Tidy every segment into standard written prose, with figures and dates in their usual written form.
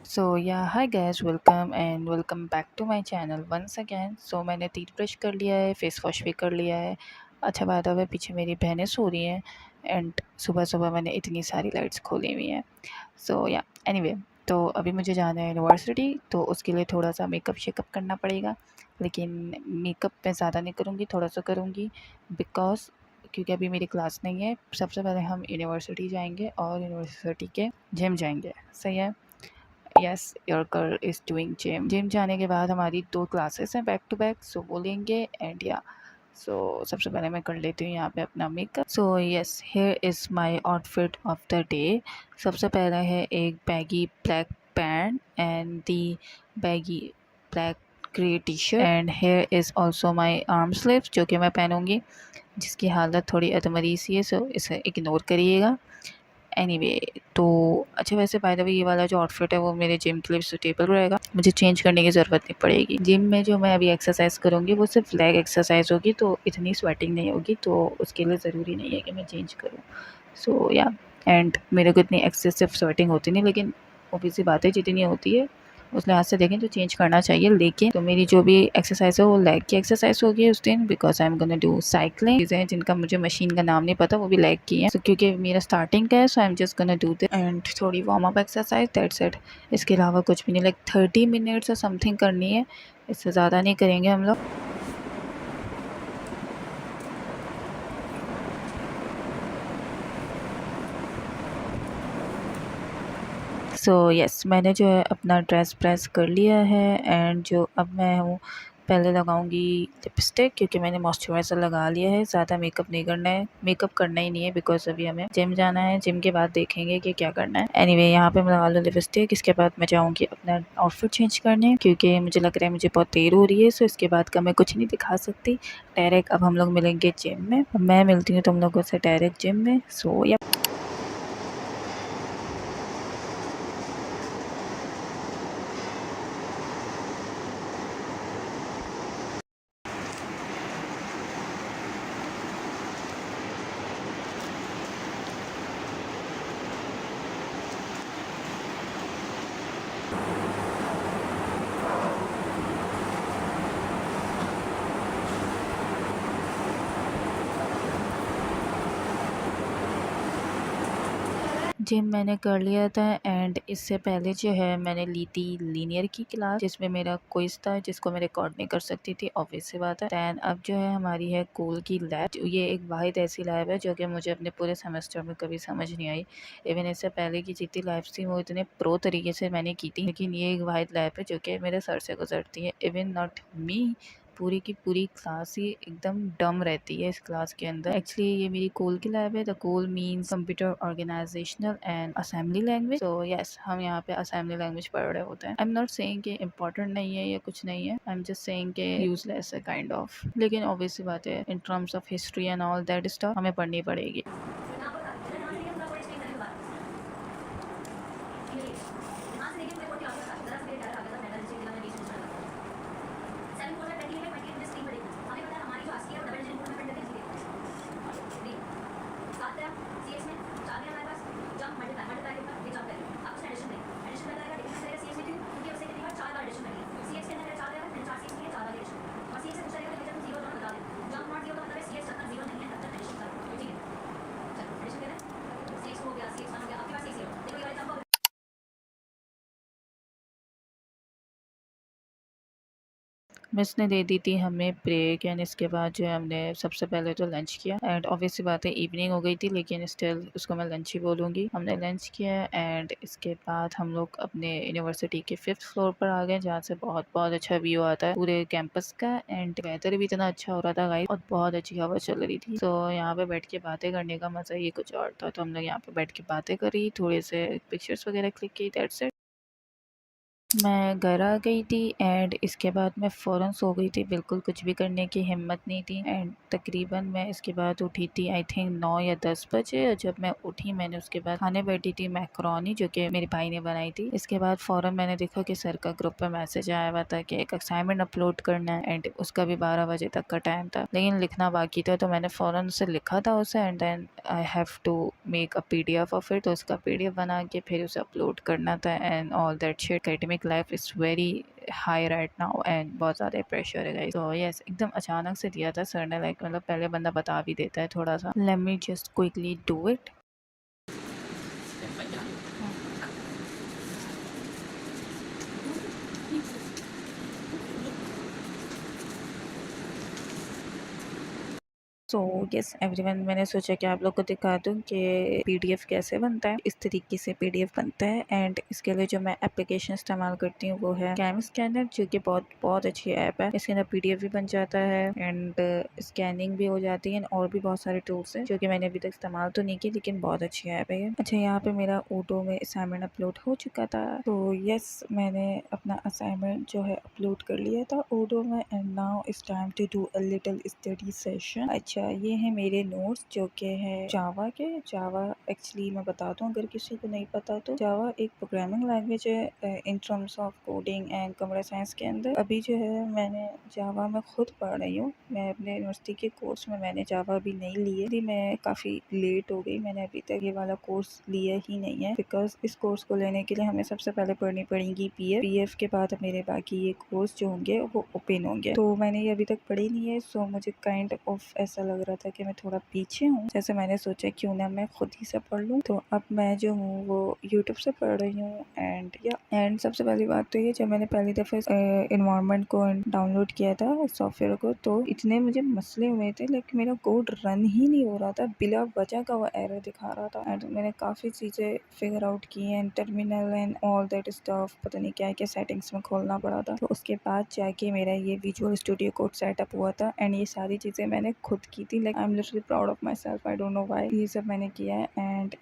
सो या hi guys, welcome and welcome back to my channel once again. So मैंने teeth brush कर लिया है, फेस वॉश भी कर लिया है। अच्छा बात है, पीछे मेरी बहनें सो रही हैं एंड सुबह सुबह मैंने इतनी सारी लाइट्स खोली हुई हैं। सो या एनीवे, तो अभी मुझे जाना है यूनिवर्सिटी, तो उसके लिए थोड़ा सा मेकअप शेकअप करना पड़ेगा। लेकिन मेकअप मैं ज़्यादा नहीं करूँगी, थोड़ा सा करूँगी बिकॉज क्योंकि अभी मेरी क्लास नहीं है। सबसे पहले हम यूनिवर्सिटी जाएंगे और यूनिवर्सिटी के जिम जाएंगे। सही है। Yes, your girl is doing gym. Gym जाने के बाद हमारी 2 क्लासेस हैं बैक टू बैक, सो वो लेंगे एंड या सो सबसे पहले मैं कर लेती हूँ यहाँ पे अपना makeup. So yes, here is my outfit of the day. सबसे पहला है एक baggy black pant and the baggy black grey T shirt and here is also my arm sleeves जो कि मैं पहनूंगी, जिसकी हालत थोड़ी अधमरी सी है, सो इसे इग्नोर करिएगा। एनीवे, तो अच्छा वैसे बाय द वे ये वाला जो आउटफिट है वो मेरे जिम के लिए सूटेबल रहेगा, मुझे चेंज करने की ज़रूरत नहीं पड़ेगी। जिम में जो मैं अभी एक्सरसाइज करूँगी वो सिर्फ लेग एक्सरसाइज होगी, तो इतनी स्वेटिंग नहीं होगी, तो उसके लिए ज़रूरी नहीं है कि मैं चेंज करूँ। सो या एंड मेरे को इतनी एक्सेसिव स्वेटिंग होती नहीं, लेकिन ऑब्वियस सी बात है जितनी होती है उस लिहाज से देखें तो चेंज करना चाहिए। लेकिन तो मेरी जो भी एक्सरसाइज है वो लेग की एक्सरसाइज होगी उस दिन, because I am gonna do cycling. चीज़ें जिनका मुझे मशीन का नाम नहीं पता वो भी लेग की है, so, क्योंकि मेरा स्टार्टिंग का है, so I am just gonna do this and थोड़ी warm up exercise, that's it. इसके अलावा कुछ भी नहीं, लाइक 30 मिनट्स या समथिंग करनी है, इससे ज़्यादा नहीं करेंगे हम लोग। सो यस, मैंने जो है अपना ड्रेस प्रेस कर लिया है एंड जो अब मैं हूँ पहले लगाऊंगी लिपस्टिक, क्योंकि मैंने मॉइस्चराइज़र लगा लिया है। ज़्यादा मेकअप नहीं करना है, मेकअप करना ही नहीं है बिकॉज अभी हमें जिम जाना है। जिम के बाद देखेंगे कि क्या करना है। एनीवे, यहाँ पे मैं लगा लूँ लिपस्टिक, इसके बाद मैं जाऊँगी अपना आउटफिट चेंज करने, क्योंकि मुझे लग रहा है मुझे बहुत देर हो रही है। सो इसके बाद का मैं कुछ नहीं दिखा सकती। डायरेक्ट अब हम लोग मिलेंगे जिम में, मैं मिलती हूँ तुम लोगों से डायरेक्ट जिम में। सो या जिम मैंने कर लिया था एंड इससे पहले जो है मैंने ली थी लीनियर की क्लास, जिसमें मेरा क्विज था जिसको मैं रिकॉर्ड नहीं कर सकती थी, ऑब्वियस सी बात है। दैन अब जो है हमारी है कूल की लैब। ये एक वाहिद ऐसी लैब है जो कि मुझे अपने पूरे सेमेस्टर में कभी समझ नहीं आई। इवन इससे पहले की जितनी लैब्स थी वो इतने प्रो तरीके से मैंने की थी, लेकिन ये एक वाहिद लैब है जो कि मेरे सर से गुजरती है। इवन नॉट मी, पूरी की पूरी क्लास ही एकदम डम रहती है इस क्लास के अंदर। एक्चुअली ये मेरी कोल की लैब है। The COAL means computer organisational and assembly language. So yes, हम यहाँ पे असेंबली लैंग्वेज पढ़ रहे होते हैं। आई एम नॉट सेइंग कि इम्पोर्टेंट नहीं है या कुछ नहीं है, आई एम जस्ट सेइंग कि यूजलेस है काइंड ऑफ। लेकिन ऑब्वियस बात है in terms of history and all that stuff हमें पढ़नी पड़ेगी। मिस ने दे दी थी हमें ब्रेक एंड इसके बाद जो है हमने सबसे पहले तो लंच किया एंड ऑब्वियस सी बात है इवनिंग हो गई थी, लेकिन स्टिल उसको मैं लंच ही बोलूँगी। हमने लंच किया एंड इसके बाद हम लोग अपने यूनिवर्सिटी के 5th फ्लोर पर आ गए, जहाँ से बहुत बहुत अच्छा व्यू आता है पूरे कैंपस का एंड वेदर भी इतना अच्छा हो रहा था गाइस, और बहुत अच्छी हवा चल रही थी। तो यहाँ पे बैठ के बातें करने का मज़ा ही कुछ और था। तो हम लोग यहाँ पे बैठ के बातें करी, थोड़े से पिक्चर्स वगैरह क्लिक की, दैट्स इट। मैं घर आ गई थी एंड इसके बाद मैं फ़ौरन सो गई थी, बिल्कुल कुछ भी करने की हिम्मत नहीं थी। एंड तकरीबन मैं इसके बाद उठी थी आई थिंक 9 या 10 बजे, और जब मैं उठी मैंने उसके बाद खाने बैठी थी मैकरोनी, जो कि मेरे भाई ने बनाई थी। इसके बाद फ़ौरन मैंने देखा कि सर का ग्रुप पे मैसेज आया हुआ था कि एक असाइनमेंट अपलोड करना है, एंड उसका भी 12 बजे तक का टाइम था, लेकिन लिखना बाकी था। तो मैंने फ़ौरन उसे लिखा था उसे, and then I have to make a PDF of it. तो उसका पीडीएफ बना के फिर उसे अपलोड करना था and all that shit. Academic life is very high right now and बहुत ज़्यादा प्रेशर है गाइस। तो यस, एकदम अचानक से दिया था सर ने, लाइक मतलब पहले बंदा बता भी देता है थोड़ा सा। Let me just quickly do it. So yes everyone, मैंने सोचा कि आप लोग को दिखा दूं कि पीडीएफ कैसे बनता है। इस तरीके से पीडीएफ बनता है, एंड इसके लिए जो मैं एप्लीकेशन इस्तेमाल करती हूँ वो है कैम स्कैनर, जो कि बहुत बहुत अच्छी ऐप है। इसके अंदर पीडीएफ भी बन जाता है एंड स्कैनिंग भी हो जाती है, और भी बहुत सारे टूल्स हैं जो कि मैंने अभी तक इस्तेमाल तो नहीं की, लेकिन बहुत अच्छी ऐप है ये। अच्छा, यहाँ पे मेरा ओडो में असाइनमेंट अपलोड हो चुका था। तो यस, मैंने अपना असाइनमेंट जो है अपलोड कर लिया था ओडो में, and now it's time to do a little study session. अच्छा, ये है मेरे नोट्स जो कि है जावा के। जावा एक्चुअली मैं बता दूं अगर किसी को नहीं पता तो, जावा एक प्रोग्रामिंग लैंग्वेज है in terms of coding and computer science के अंदर। अभी जो है मैंने जावा में खुद पढ़ रही हूँ, मैं अपने यूनिवर्सिटी के कोर्स में मैंने जावा अभी नहीं ली है। मैं काफ़ी लेट हो गई, मैंने अभी तक ये वाला कोर्स लिया ही नहीं है, बिकॉज इस कोर्स को लेने के लिए हमें सबसे पहले पढ़नी पड़ेगी पीएफ। पीएफ के बाद मेरे बाकी ये कोर्स जो होंगे वो ओपन होंगे, तो मैंने ये अभी तक पढ़ी नहीं है। सो मुझे काइंड ऑफ ऐसा लग रहा था कि मैं थोड़ा पीछे हूँ, जैसे मैंने सोचा क्यों ना मैं खुद ही से पढ़ लूँ। तो अब मैं जो हूँ वो यूट्यूब से पढ़ रही हूँ। एंड सबसे पहली बात तो ये, जब मैंने पहली दफ़ा इन्वायरमेंट को डाउनलोड किया था सॉफ्टवेयर को, तो इतने मुझे मसले हुए थे, लाइक मेरा कोड रन ही नहीं हो रहा था, बिला वजह का वो एरर दिखा रहा था। एंड मैंने काफ़ी चीज़ें फिगर आउट की and terminal and all that stuff, पता नहीं क्या क्या सेटिंग्स में खोलना पड़ा था। तो उसके बाद जाके मेरा ये विजुअल स्टूडियो कोड सेटअप हुआ था, एंड ये सारी चीज़ें मैंने खुद की थी। Like I am literally proud of my self, I don't know why ये सब मैंने किया है। एंड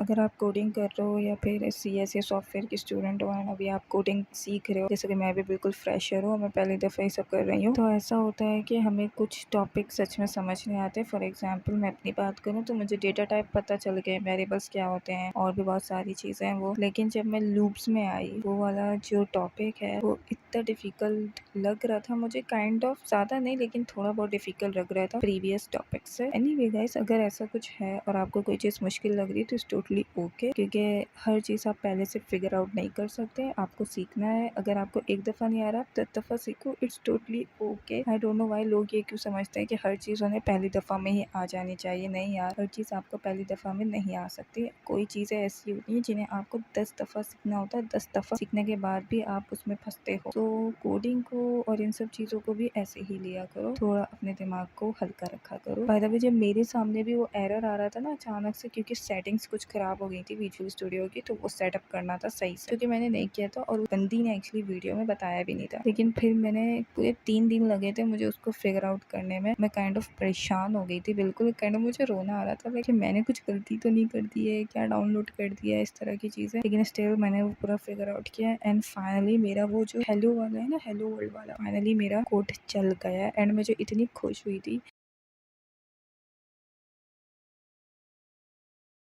अगर आप कोडिंग कर रहे हो या फिर सीएस या सॉफ्टवेयर की स्टूडेंट हो एंड अभी आप कोडिंग सीख रहे हो, जैसे कि मैं भी बिल्कुल फ्रेशर हूँ, मैं पहली दफ़ा ये सब कर रही हूँ, तो ऐसा होता है कि हमें कुछ टॉपिक सच में समझ नहीं आते। फॉर एग्जाम्पल मैं अपनी बात करूँ तो मुझे डेटा टाइप पता चल गए, वेरिएबल्स क्या होते हैं और भी बहुत सारी चीज़ें हैं वो, लेकिन जब मैं लूप्स में आई वो वाला जो टॉपिक है वो इतना डिफिकल्ट लग रहा था मुझे, काइंड ऑफ ज़्यादा नहीं लेकिन थोड़ा बहुत डिफिकल्ट लग रहा था प्रीवियस टॉपिक से। एनीवे गाइस, अगर ऐसा कुछ है और आपको कोई चीज़ मुश्किल लग रही है तो इट्स टोटली ओके, क्योंकि हर चीज़ आप पहले से फिगर आउट नहीं कर सकते, आपको सीखना है। अगर आपको एक दफ़ा नहीं आ रहा 10 दफ़ा सीखो, it's totally okay. I don't know why लोग ये क्यों समझते हैं कि हर चीज़ उन्हें पहली दफ़ा में ही आ जानी चाहिए। नहीं यार, हर चीज़ आपको पहली दफ़ा में नहीं आ सकती। कोई चीज़ें ऐसी होती हैं जिन्हें आपको 10 दफ़ा सीखना होता है, 10 दफ़ा सीखने के बाद भी आप उसमें फंसते हो। तो कोडिंग को और इन सब चीज़ों को भी ऐसे ही लिया करो, थोड़ा अपने दिमाग को हल्का रखा करो। बाय द वे, जब मेरे सामने भी वो एरर आ रहा था ना अचानक से, क्योंकि सेटिंग्स कुछ खराब हो गई थी विजुअल स्टूडियो की, तो वो सेटअप करना था सही से, क्योंकि मैंने नहीं किया था और बंदी ने एक्चुअली वीडियो में बताया भी नहीं था। लेकिन फिर मैंने पूरे 3 दिन लगे थे मुझे उसको फिगर आउट करने में। मैं काइंड ऑफ परेशान हो गई थी, बिल्कुल काइंड ऑफ मुझे रोना आ रहा था, लेकिन मैंने कुछ गलती तो नहीं कर दी है, क्या डाउनलोड कर दिया है, इस तरह की चीज़ें। लेकिन स्टिल मैंने वो पूरा फिगर आउट किया एंड फाइनली मेरा वो जो हेलो वाला है ना, हेलो वर्ल्ड वाला, फाइनली मेरा कोड चल गया एंड मुझे इतनी खुश हुई थी।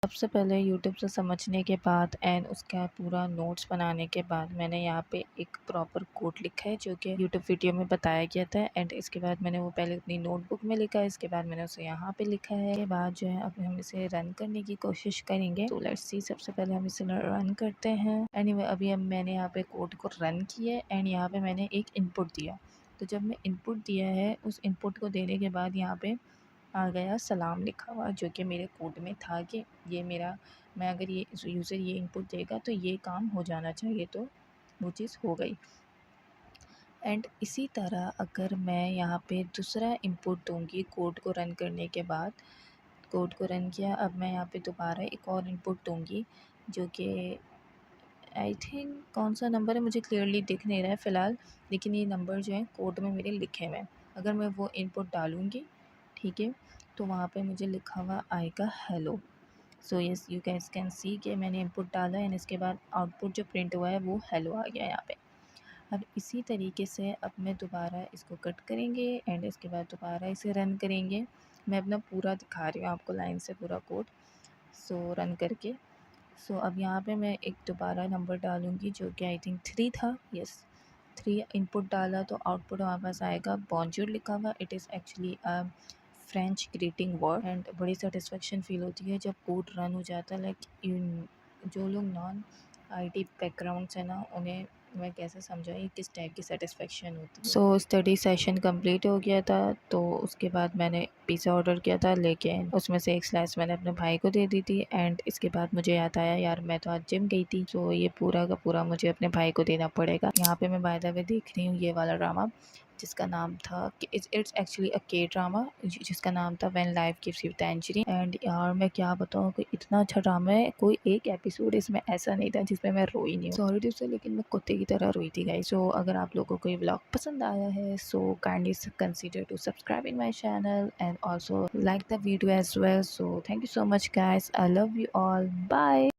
सबसे पहले यूट्यूब से समझने के बाद एंड उसका पूरा नोट्स बनाने के बाद मैंने यहाँ पे एक प्रॉपर कोड लिखा है जो कि यूट्यूब वीडियो में बताया गया था। एंड इसके बाद मैंने वो पहले अपनी नोटबुक में लिखा है, इसके बाद मैंने उसे यहाँ पे लिखा है। इसके बाद जो है अब हम इसे रन करने की कोशिश करेंगे। तो लेट्स सी, सबसे पहले हम इसे रन करते हैं। एनीवे, अभी अब मैंने यहाँ पे कोड को रन किया एंड यहाँ पे मैंने एक इनपुट दिया। तो जब मैं इनपुट दिया है, उस इनपुट को देने के बाद यहाँ पे आ गया सलाम लिखा हुआ, जो कि मेरे कोड में था कि ये मेरा, मैं अगर ये यूज़र ये इनपुट देगा तो ये काम हो जाना चाहिए, तो वो चीज़ हो गई। एंड इसी तरह अगर मैं यहाँ पे दूसरा इनपुट दूँगी कोड को रन करने के बाद, कोड को रन किया, अब मैं यहाँ पे दोबारा एक और इनपुट दूँगी जो कि आई थिंक कौन सा नंबर है मुझे क्लियरली दिख नहीं रहा है फ़िलहाल, लेकिन ये नंबर जो है कोड में मेरे लिखे हुए हैं। अगर मैं वो इनपुट डालूँगी, ठीक है, तो वहाँ पे मुझे लिखा हुआ आएगा hello. So yes, you guys can see कि मैंने इनपुट डाला एंड इसके बाद आउटपुट जो प्रिंट हुआ है वो हेलो आ गया यहाँ पे। अब इसी तरीके से अब मैं दोबारा इसको कट करेंगे एंड इसके बाद दोबारा इसे रन करेंगे। मैं अपना पूरा दिखा रही हूँ आपको लाइन से पूरा कोड। सो रन करके अब यहाँ पे मैं एक दोबारा नंबर डालूँगी जो कि आई थिंक 3 था। यस, 3 इनपुट डाला तो आउटपुट हमारे पास आएगा बॉन्जूर लिखा हुआ। It is actually a French greeting word and बड़ी सेटिस्फेक्शन फ़ील होती है जब कोड रन हो जाता है। लाइक जो लोग नॉन आईटी बैकग्राउंड से ना, उन्हें मैं कैसे समझाऊँ किस टाइप की सेटिस्फेक्शन होती है। सो स्टडी सेशन कंप्लीट हो गया था, तो उसके बाद मैंने पिज़्ज़ा ऑर्डर किया था, लेकिन उसमें से एक स्लाइस मैंने अपने भाई को दे दी थी एंड इसके बाद मुझे याद आया यार मैं तो आज जिम गई थी, तो ये पूरा का पूरा मुझे अपने भाई को देना पड़ेगा। यहाँ पे मैं बाय द वे देख रही हूँ ये वाला ड्रामा जिसका नाम था कि इट्स एक्चुअली अ के ड्रामा जिसका नाम था when life gives you tangerine. And यार मैं क्या बताऊँ कि इतना अच्छा ड्रामा है, कोई एक एपिसोड इसमें ऐसा नहीं था जिसमें मैं रोई नहीं हूँ। सॉरी टू से, लेकिन मैं कुत्ते की तरह रोई थी गाइस। सो अगर आप लोगों को ये व्लॉग पसंद आया है so kindly consider to subscribe in my channel and also like the video as well. So thank you so much guys, I love you all, bye.